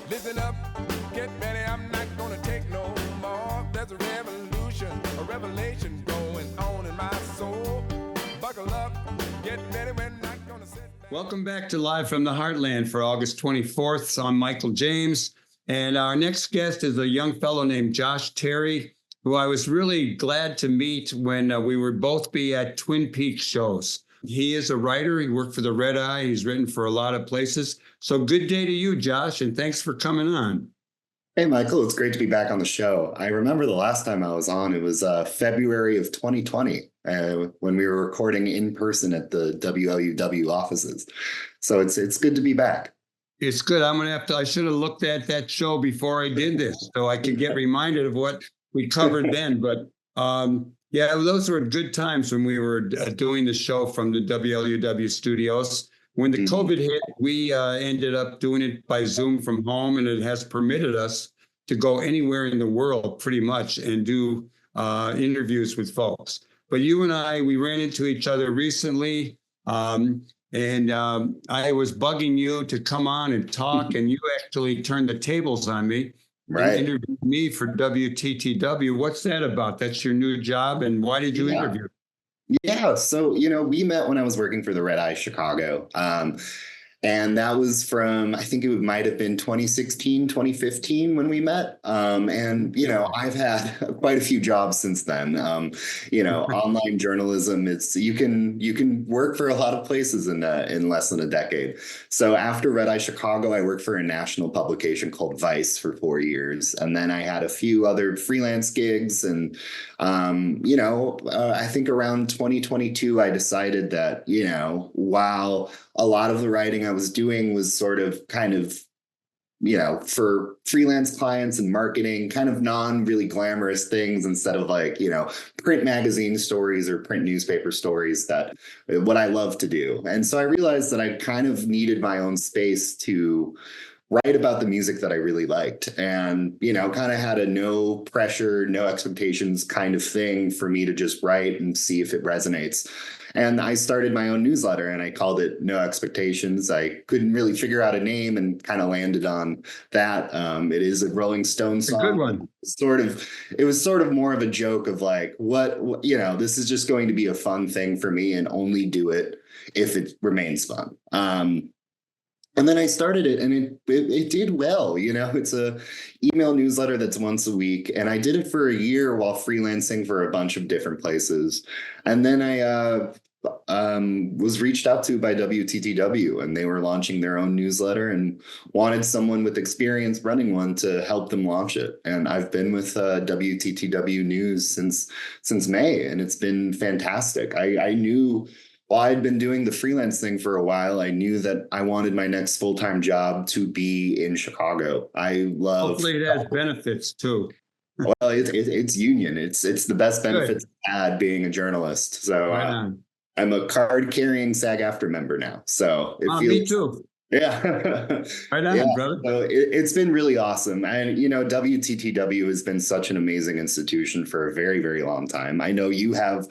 Listen up, get ready, I'm not gonna take no more. There's a revolution, a revelation going on in my soul. Buckle up, get ready, we're not gonna sit back. Welcome back to Live from the Heartland for August 24th. I'm Michael James, and our next guest is a young fellow named Josh Terry, who I was really glad to meet when we would both be at Twin Peaks shows. He is a writer. He worked for the Red Eye. He's written for a lot of places. So good day to you, Josh, and thanks for coming on. Hey, Michael, it's great to be back on the show. I remember the last time I was on, it was February of 2020 when we were recording in person at the WLUW offices. So it's good to be back. It's good. I should have looked at that show before I did this so I could get reminded of what we covered then. But yeah, those were good times when we were doing the show from the WLUW studios. When the COVID hit, we ended up doing it by Zoom from home, and it has permitted us to go anywhere in the world pretty much and do interviews with folks. But you and I, we ran into each other recently, and I was bugging you to come on and talk, and you actually turned the tables on me. Right. And interviewed me for WTTW. What's that about? That's your new job, and why did you interview? Yeah, so, we met when I was working for the Red Eye Chicago. And that was from, I think it might have been 2016, 2015 when we met. And I've had quite a few jobs since then. Online journalism, you can work for a lot of places in less than a decade. So after Red Eye Chicago, I worked for a national publication called Vice for 4 years. And then I had a few other freelance gigs. And, I think around 2022, I decided that, while a lot of the writing I was doing was sort of for freelance clients and marketing, kind of really glamorous things instead of print magazine stories or print newspaper stories, that what I love to do. And so I realized that I kind of needed my own space to write about the music that I really liked, and, kind of had a no pressure, no expectations kind of thing for me to just write and see if it resonates. And I started my own newsletter, and I called it No Expectations. I couldn't really figure out a name and kind of landed on that. It is a Rolling Stones song. A good one. It was sort of more of a joke of this is just going to be a fun thing for me, and only do it if it remains fun. And then I started it, and it did well. It's a email newsletter that's once a week, and I did it for a year while freelancing for a bunch of different places. And then I was reached out to by WTTW, and they were launching their own newsletter and wanted someone with experience running one to help them launch it. And I've been with WTTW News since May, and it's been fantastic. I knew. While I'd been doing the freelance thing for a while, I knew that I wanted my next full-time job to be in Chicago. Hopefully it has benefits too. Well, it's union. It's the best benefits I've had being a journalist. So I'm a card-carrying SAG-AFTRA member now. So it feels. Me too. Yeah. Right on, brother. So it's been really awesome. And, WTTW has been such an amazing institution for a very, very long time. I know you have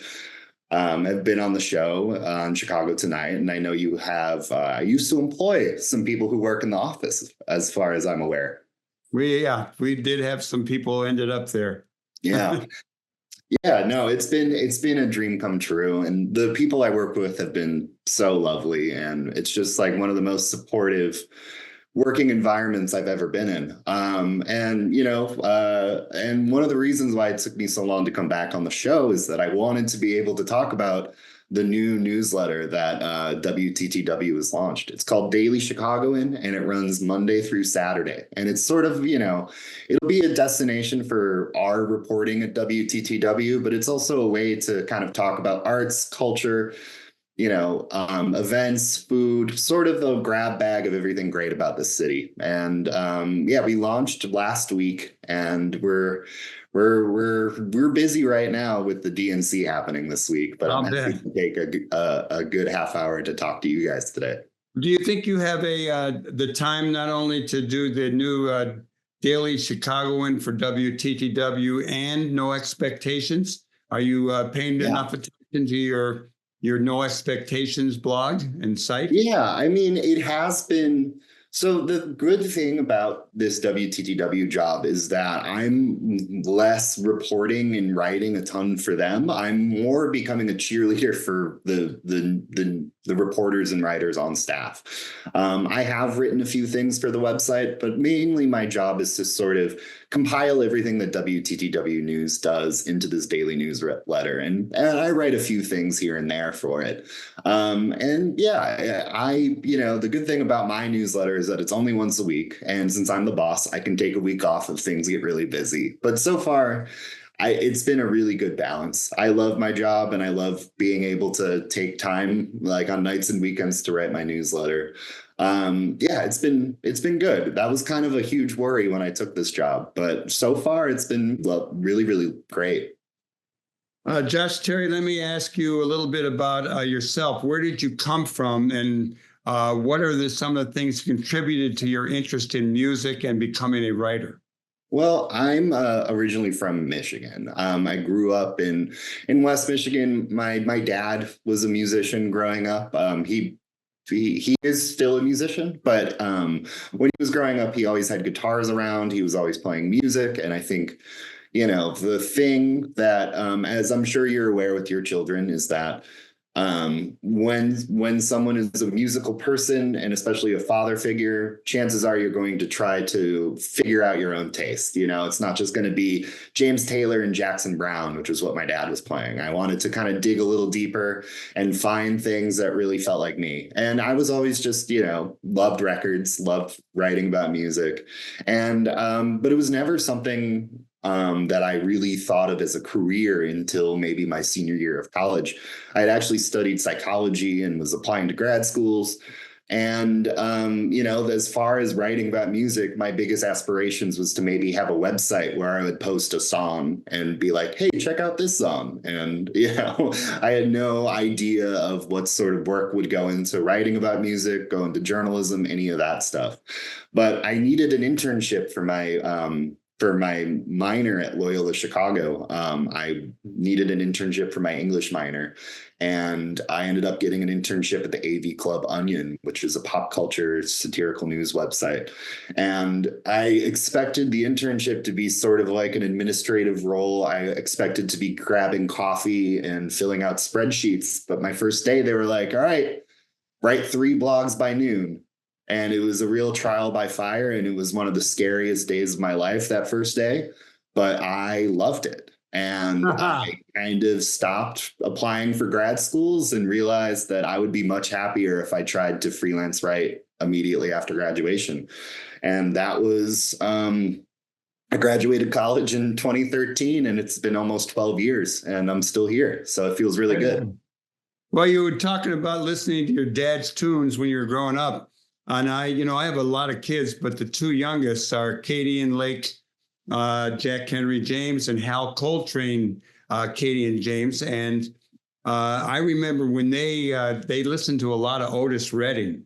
been on the show on Chicago Tonight, and I know you have used to employ some people who work in the office, as far as I'm aware. We did have some people ended up there. Yeah. Yeah, no, it's been a dream come true, and the people I work with have been so lovely, and it's just one of the most supportive working environments I've ever been in. And one of the reasons why it took me so long to come back on the show is that I wanted to be able to talk about the new newsletter that WTTW has launched. It's called Daily Chicagoan, and it runs Monday through Saturday. And it's sort of, it'll be a destination for our reporting at WTTW, but it's also a way to kind of talk about arts, culture, events, food, sort of a grab bag of everything great about the city. And we launched last week, and we're busy right now with the DNC happening this week, but I'm happy to take a good half hour to talk to you guys today. Do you think you have the time not only to do the new Daily Chicagoan for WTTW and No Expectations? Are you paying enough attention to your No Expectations blog and site? Yeah, I mean, it has been So the good thing about this WTTW job is that I'm less reporting and writing a ton for them. I'm more becoming a cheerleader for the reporters and writers on staff. I have written a few things for the website, but mainly my job is to sort of compile everything that WTTW News does into this daily newsletter, and I write a few things here and there for it. And yeah, the good thing about my newsletter is that it's only once a week. And since I'm the boss, I can take a week off if things get really busy. But so far, it's been a really good balance. I love my job and I love being able to take time like on nights and weekends to write my newsletter. Yeah, it's been good. That was kind of a huge worry when I took this job, but so far it's been really, really great. Josh, Terry, let me ask you a little bit about yourself. Where did you come from, and what are some of the things that contributed to your interest in music and becoming a writer? Well, I'm originally from Michigan. I grew up in West Michigan. My dad was a musician growing up. He is still a musician, but when he was growing up, he always had guitars around. He was always playing music, and I think, the thing that, as I'm sure you're aware with your children, is that when someone is a musical person, and especially a father figure, chances are you're going to try to figure out your own taste. It's not just going to be James Taylor and Jackson Browne, which is what my dad was playing. I wanted to kind of dig a little deeper and find things that really felt like me. And I was always just, loved records, loved writing about music. And but it was never something that I really thought of as a career until maybe my senior year of college. I had actually studied psychology and was applying to grad schools. And, as far as writing about music, my biggest aspirations was to maybe have a website where I would post a song and be like, hey, check out this song. And, I had no idea of what sort of work would go into writing about music, go into journalism, any of that stuff. But I needed an internship for my minor at Loyola Chicago. I needed an internship for my English minor, and I ended up getting an internship at the AV Club Onion, which is a pop culture satirical news website. And I expected the internship to be sort of like an administrative role. I expected to be grabbing coffee and filling out spreadsheets. But my first day, they were like, all right, write 3 blogs by noon. And it was a real trial by fire. And it was one of the scariest days of my life that first day, but I loved it. And I kind of stopped applying for grad schools and realized that I would be much happier if I tried to freelance write immediately after graduation. And that was, I graduated college in 2013, and it's been almost 12 years and I'm still here. So it feels really good. Well, you were talking about listening to your dad's tunes when you were growing up. And I have a lot of kids, but the 2 youngest are Katie and Lake, Jack Henry James, and Hal Coltrane, Katie and James. And I remember when they listened to a lot of Otis Redding.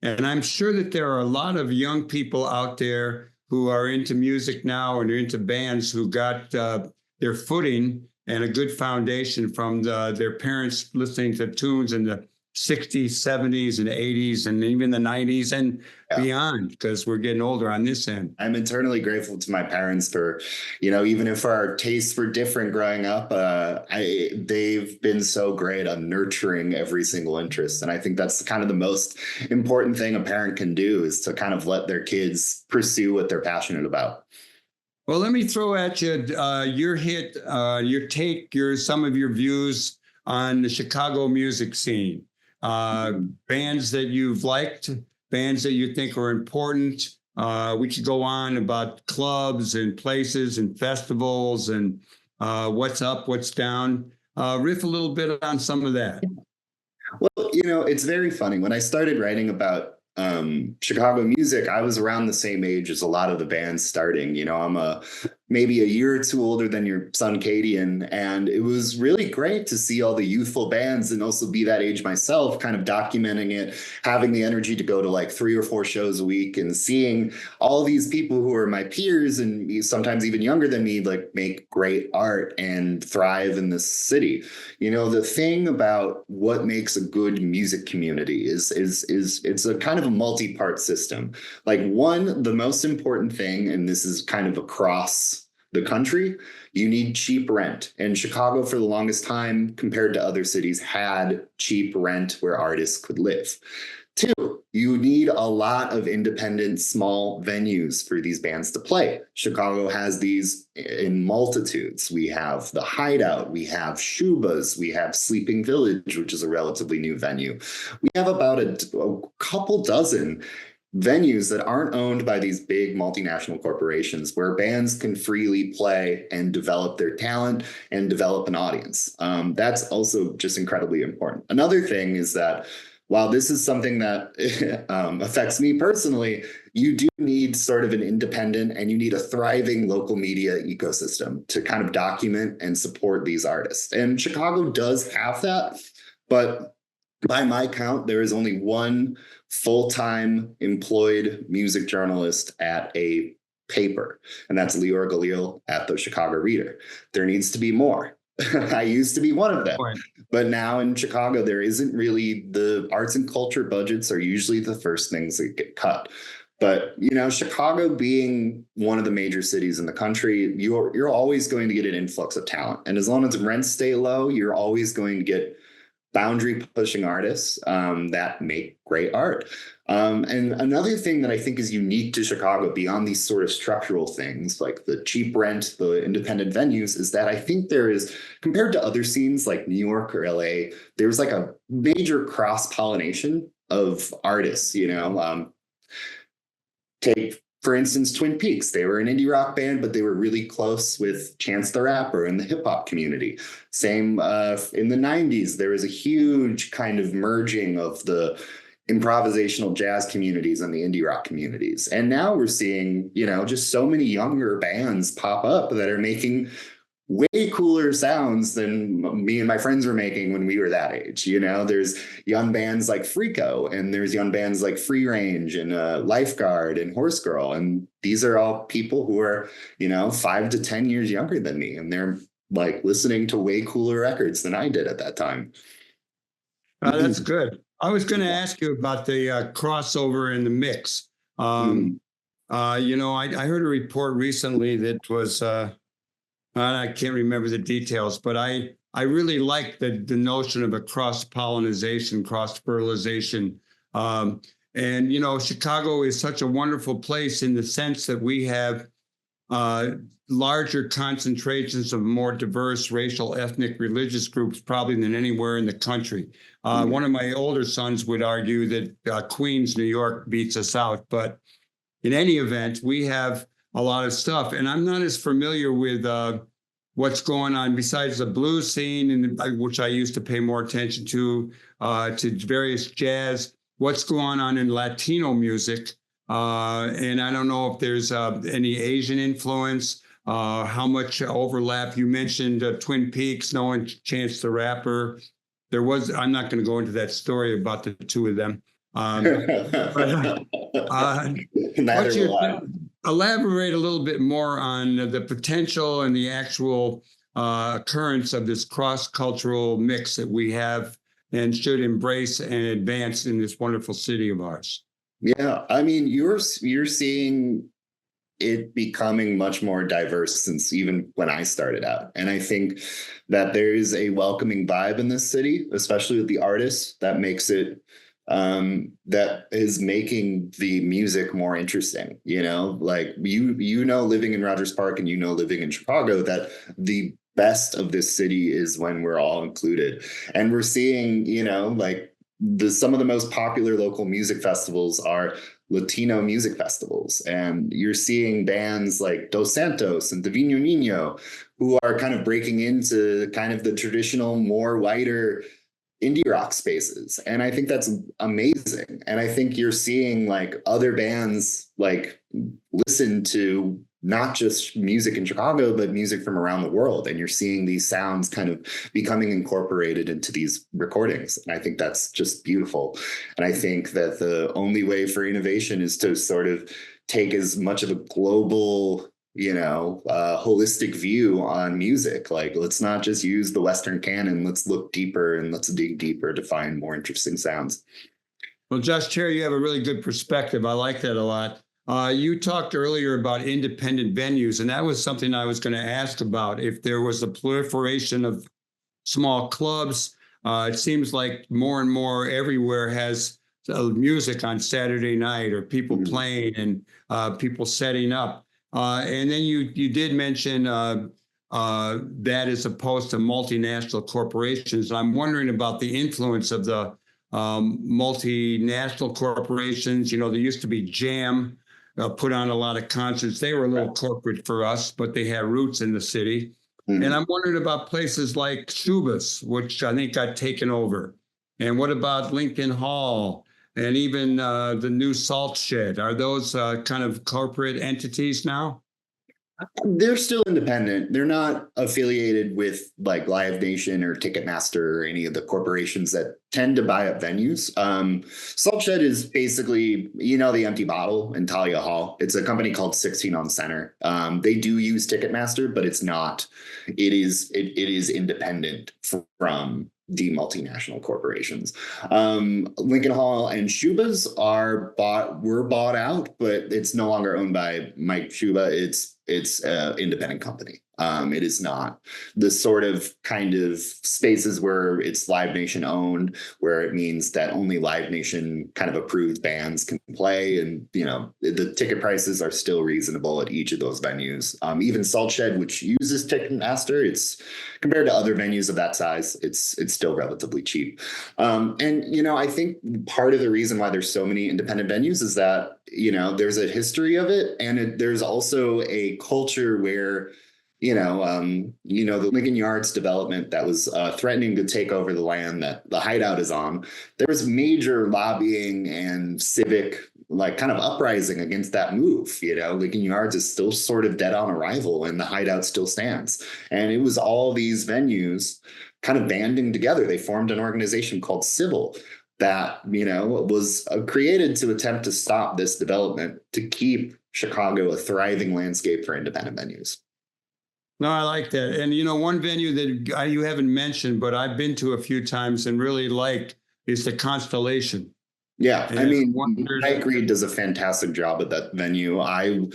And I'm sure that there are a lot of young people out there who are into music now and are into bands who got their footing and a good foundation from their parents listening to tunes in the 60s, 70s, and 80s, and even the 90s and beyond, because we're getting older on this end. I'm eternally grateful to my parents for, even if our tastes were different growing up, they've been so great on nurturing every single interest. And I think that's kind of the most important thing a parent can do, is to kind of let their kids pursue what they're passionate about. Well, let me throw at you your hit, your take, some of your views on the Chicago music scene. Bands that you've liked, bands that you think are important. We could go on about clubs and places and festivals and what's up, what's down. Riff a little bit on some of that. Well, it's very funny. When I started writing about Chicago music, I was around the same age as a lot of the bands starting. I'm a maybe a year or two older than your son, Cadian. And it was really great to see all the youthful bands and also be that age myself, kind of documenting it, having the energy to go to like 3 or 4 shows a week and seeing all these people who are my peers and sometimes even younger than me, like make great art and thrive in this city. You know, the thing about what makes a good music community is it's a kind of a multi-part system. Like one, the most important thing, and this is kind of across the country, you need cheap rent. And Chicago, for the longest time, compared to other cities, had cheap rent where artists could live. 2, you need a lot of independent small venues for these bands to play. Chicago has these in multitudes. We have the Hideout, we have Shuba's, we have Sleeping Village, which is a relatively new venue. We have about a couple dozen venues that aren't owned by these big multinational corporations where bands can freely play and develop their talent and develop an audience. That's also just incredibly important. Another thing is that while this is something that affects me personally, you do need sort of an independent and you need a thriving local media ecosystem to kind of document and support these artists. And Chicago does have that, but by my count, there is only one full-time employed music journalist at a paper, and that's Lior Galil at the Chicago Reader. There needs to be more. I used to be one of them, but now in Chicago, there isn't really. The arts and culture budgets are usually the first things that get cut. But, you know, Chicago being one of the major cities in the country, you're always going to get an influx of talent. And as long as rents stay low, you're always going to get boundary pushing artists that make great art. And another thing that I think is unique to Chicago beyond these sort of structural things like the cheap rent, the independent venues, is that I think there is, compared to other scenes like New York or LA, there's like a major cross-pollination of artists, you know. Take, for instance, Twin Peaks. They were an indie rock band, but they were really close with Chance the Rapper in the hip hop community. Same in the 90s, there was a huge kind of merging of the improvisational jazz communities and the indie rock communities. And now we're seeing, you know, just so many younger bands pop up that are making way cooler sounds than me and my friends were making when we were that age. You know, there's young bands like Freako, and there's young bands like Free Range and Lifeguard and Horse Girl. And these are all people who are, you know, 5 to 10 years younger than me. And they're like listening to way cooler records than I did at that time. That's good. I was going to ask you about the crossover in the mix. You know, I heard a report recently that was, I can't remember the details, but I really like the notion of a cross-pollination, cross-fertilization. And, you know, Chicago is such a wonderful place in the sense that we have larger concentrations of more diverse racial, ethnic, religious groups probably than anywhere in the country. One of my older sons would argue that Queens, New York beats us out. But in any event, we have a lot of stuff. And I'm not as familiar with what's going on besides the blues scene, which I used to pay more attention to various jazz, what's going on in Latino music. And I don't know if there's any Asian influence, how much overlap. You mentioned Twin Peaks, knowing Chance the Rapper. There was, I'm not going to go into that story about the two of them. Elaborate a little bit more on the potential and the actual occurrence of this cross-cultural mix that we have and should embrace and advance in this wonderful city of ours. Yeah, I mean, you're seeing it becoming much more diverse since even when I started out. And I think that there is a welcoming vibe in this city, especially with the artists, that makes it that is making the music more interesting. You know, like you know, living in Rogers Park and, you know, living in Chicago, that the best of this city is when we're all included. And we're seeing, you know, like some of the most popular local music festivals are Latino music festivals. And you're seeing bands like Dos Santos and Divino Nino, who are kind of breaking into kind of the traditional, more whiter indie rock spaces. And I think that's amazing. And I think you're seeing like other bands like listen to not just music in Chicago, but music from around the world. And you're seeing these sounds kind of becoming incorporated into these recordings. And I think that's just beautiful. And I think that the only way for innovation is to sort of take as much of a global, holistic view on music. Like, let's not just use the Western canon. Let's look deeper and let's dig deeper to find more interesting sounds. Well, Josh Cherry, you have a really good perspective. I like that a lot. You talked earlier about independent venues, and that was something I was going to ask about. If there was a proliferation of small clubs, it seems like more and more everywhere has music on Saturday night, or people playing and people setting up. And then you did mention that as opposed to multinational corporations. I'm wondering about the influence of the multinational corporations. There used to be Jam, put on a lot of concerts. They were a little corporate for us, but they had roots in the city. Mm-hmm. And I'm wondering about places like Schubas, which I think got taken over. And what about Lincoln Hall and even the new Salt Shed? Are those kind of corporate entities now? They're still independent. They're not affiliated with like Live Nation or Ticketmaster or any of the corporations that tend to buy up venues. Salt Shed is basically, the Empty Bottle in Talia Hall. It's a company called 16 on Center. They do use Ticketmaster, but it's not. It is independent from the multinational corporations. Lincoln Hall and Schubas were bought out, but it's no longer owned by Mike Schuba. It's an independent company. It is not the sort of kind of spaces where it's Live Nation owned, where it means that only Live Nation kind of approved bands can play. And, the ticket prices are still reasonable at each of those venues. Even Salt Shed, which uses Ticketmaster, it's compared to other venues of that size, it's still relatively cheap. I think part of the reason why there's so many independent venues is that, there's a history of it. And there's also a culture where, the Lincoln Yards development that was threatening to take over the land that the hideout is on, there was major lobbying and civic kind of uprising against that move. Lincoln Yards is still sort of dead on arrival and the hideout still stands. And it was all these venues kind of banding together. They formed an organization called Civil that, was created to attempt to stop this development, to keep Chicago a thriving landscape for independent venues. No, I like that. And, one venue that you haven't mentioned, but I've been to a few times and really like, is the Constellation. Yeah, and Mike Reed does a fantastic job at that venue. I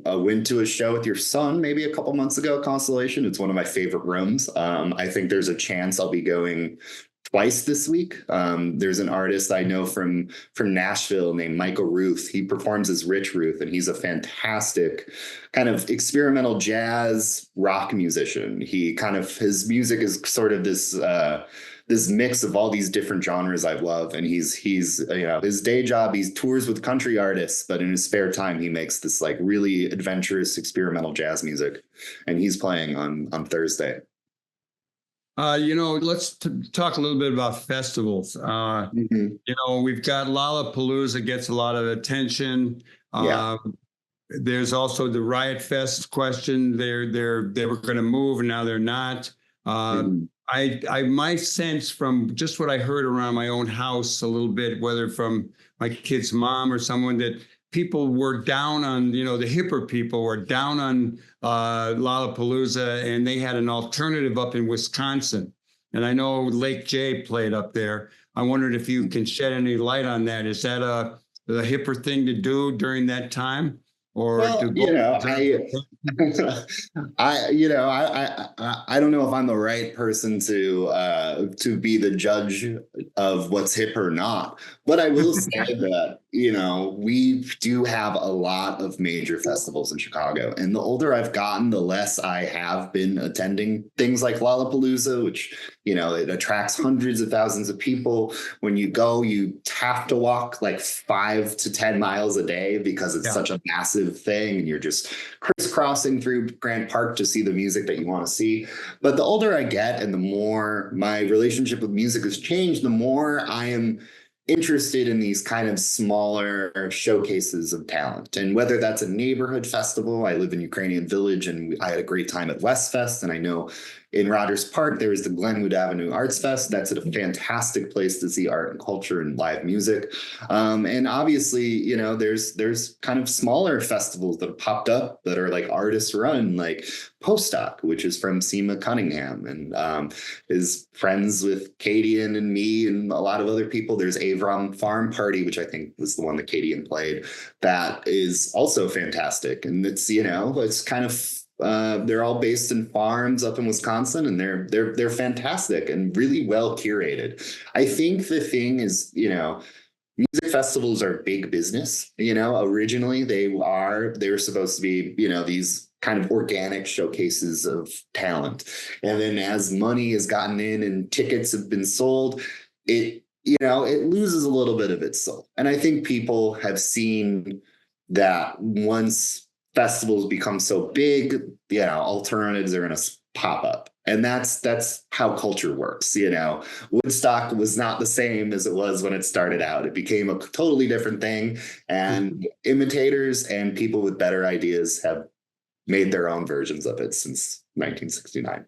went to a show with your son maybe a couple months ago, Constellation. It's one of my favorite rooms. I think there's a chance I'll be going twice this week. There's an artist I know from Nashville named Michael Ruth. He performs as Rich Ruth, and he's a fantastic kind of experimental jazz rock musician. His music is sort of this mix of all these different genres I love. And he's his day job, he tours with country artists, but in his spare time, he makes this really adventurous experimental jazz music. And he's playing on Thursday. Let's talk a little bit about festivals. We've got Lollapalooza gets a lot of attention. There's also the Riot Fest question. They were going to move and now they're not. My sense from just what I heard around my own house a little bit, whether from my kid's mom or someone, that people were down on, the hipper people were down on Lollapalooza, and they had an alternative up in Wisconsin. And I know Lake J played up there. I wondered if you can shed any light on that. Is that the hipper thing to do during that time? Or I don't know if I'm the right person to be the judge of what's hip or not, but I will say that we do have a lot of major festivals in Chicago, and the older I've gotten, the less I have been attending things like Lollapalooza, which it attracts hundreds of thousands of people. When you go, you have to walk 5 to 10 miles a day because it's such a massive thing, and you're just crisscrossing through Grant Park to see the music that you want to see. But the older I get and the more my relationship with music has changed, the more I am interested in these kind of smaller showcases of talent. And whether that's a neighborhood festival, I live in Ukrainian Village and I had a great time at West Fest. And I know in Rogers Park, there is the Glenwood Avenue Arts Fest. That's a fantastic place to see art and culture and live music. And obviously, you know, there's kind of smaller festivals that have popped up that are like artist run, like Postdoc, which is from Seema Cunningham and is friends with Cadian and me and a lot of other people. There's Avram Farm Party, which I think was the one that Cadian played. That is also fantastic. And it's, you know, it's kind of they're all based in farms up in Wisconsin, and they're fantastic and really well curated. I think the thing is, you know, music festivals are big business. You know, originally they were supposed to be, you know, these kind of organic showcases of talent. And then as money has gotten in and tickets have been sold, it, you know, it loses a little bit of its soul. And I think people have seen that once festivals become so big, you know, alternatives are going to pop up. And that's how culture works. You know, Woodstock was not the same as it was when it started out. It became a totally different thing. And imitators and people with better ideas have made their own versions of it since 1969.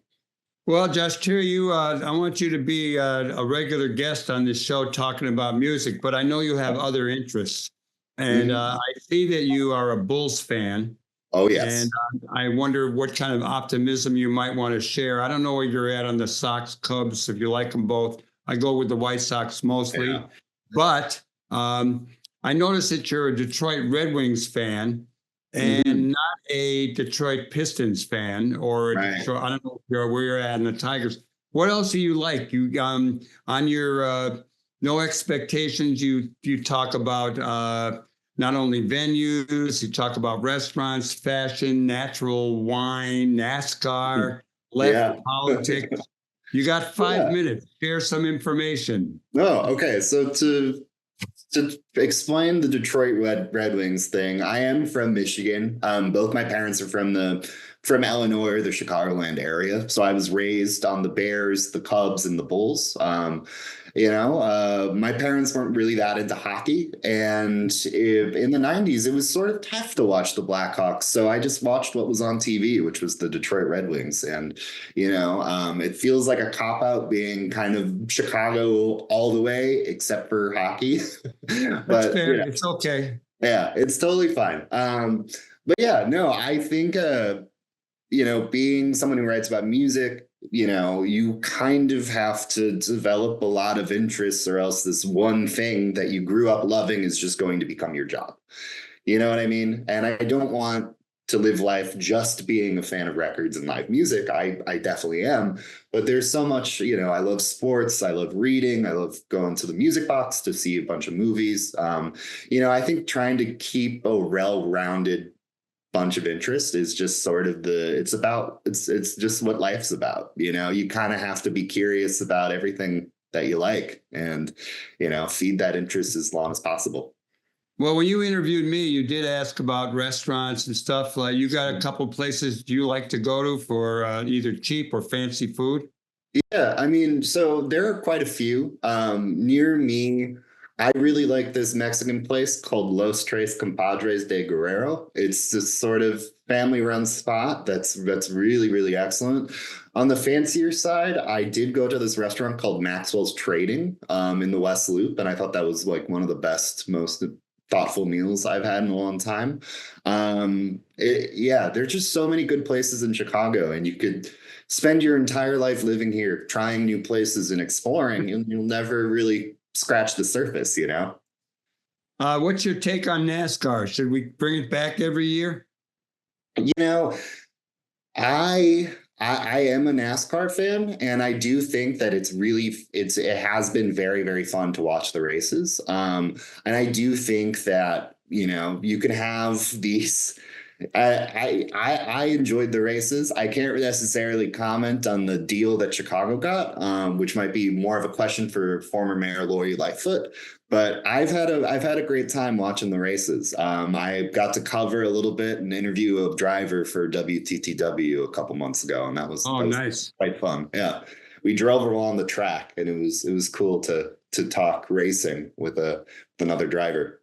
Well, Josh, Terry, I want you to be a regular guest on this show talking about music, but I know you have other interests. And I see that you are a Bulls fan. Oh, yes. And I wonder what kind of optimism you might want to share. I don't know where you're at on the Sox, Cubs, if you like them both. I go with the White Sox mostly. Yeah. But I noticed that you're a Detroit Red Wings fan and not a Detroit Pistons fan, or right. Detroit, I don't know where you're at in the Tigers. What else do you like? You on your No Expectations, you talk about not only venues, you talk about restaurants, fashion, natural wine, NASCAR, politics. You got 5 minutes. Share some information. Oh, okay. So to explain the Detroit Red Wings thing, I am from Michigan. Both my parents are from Illinois or the Chicagoland area. So I was raised on the Bears, the Cubs, and the Bulls. You know, my parents weren't really that into hockey. And in the 90s, it was sort of tough to watch the Blackhawks. So I just watched what was on TV, which was the Detroit Red Wings. And, you know, it feels like a cop-out being kind of Chicago all the way, except for hockey. But fair. You know, it's okay. Yeah, it's totally fine. But yeah, no, I think, you know, being someone who writes about music, you know, you kind of have to develop a lot of interests, or else this one thing that you grew up loving is just going to become your job. You know what I mean? And I don't want to live life just being a fan of records and live music. I definitely am. But there's so much, you know, I love sports. I love reading. I love going to the music box to see a bunch of movies. You know, I think trying to keep a well-rounded bunch of interest is just sort of it's just what life's about. You know, you kind of have to be curious about everything that you like and, you know, feed that interest as long as possible. Well, when you interviewed me, you did ask about restaurants and stuff. Like, you got a couple places you like to go to for either cheap or fancy food? Yeah, I mean, so there are quite a few near me. I really like this Mexican place called Los Tres Compadres de Guerrero. It's this sort of family-run spot that's really, really excellent. On the fancier side, I did go to this restaurant called Maxwell's Trading in the West Loop, and I thought that was like one of the best, most thoughtful meals I've had in a long time. There's just so many good places in Chicago, and you could spend your entire life living here, trying new places and exploring, and you'll never really scratch the surface, you know? What's your take on NASCAR? Should we bring it back every year? You know, I am a NASCAR fan, and I do think that it has been very, very fun to watch the races. And I do think that, you know, you can have these. I enjoyed the races. I can't necessarily comment on the deal that Chicago got, which might be more of a question for former Mayor Lori Lightfoot. But I've had a great time watching the races. I got to cover a little bit an interview of driver for WTTW a couple months ago, and that was nice, quite fun. Yeah, we drove along the track, and it was cool to to talk racing with another driver.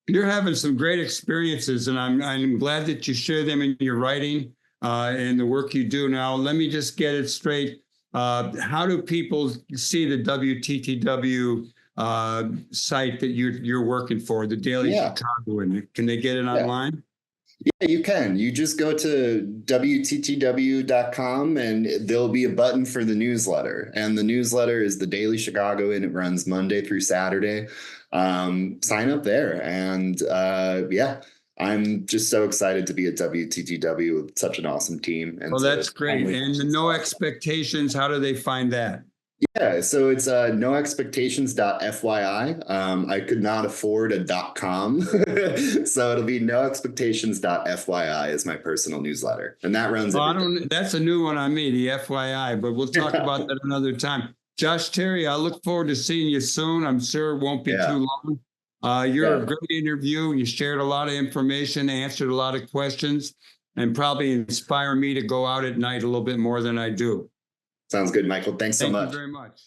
You're having some great experiences, and I'm glad that you share them in your writing and the work you do now. Let me just get it straight. How do people see the WTTW site that you're working for, the Daily Chicagoan? Can they get it online? Yeah, you can. You just go to WTTW.com and there'll be a button for the newsletter. And the newsletter is the Daily Chicagoan. It runs Monday through Saturday. Sign up there. And I'm just so excited to be at WTTW with such an awesome team. And well, that's great. And the No Expectations, how do they find that? Yeah, so it's noexpectations.fyi. I could not afford a .com, so it'll be noexpectations.fyi is my personal newsletter, and that runs. That's a new one on me, the FYI, but we'll talk about that another time. Josh Terry, I look forward to seeing you soon. I'm sure it won't be too long. You're a great interview. You shared a lot of information, answered a lot of questions, and probably inspire me to go out at night a little bit more than I do. Sounds good, Michael. Thanks so much. Thank you very much.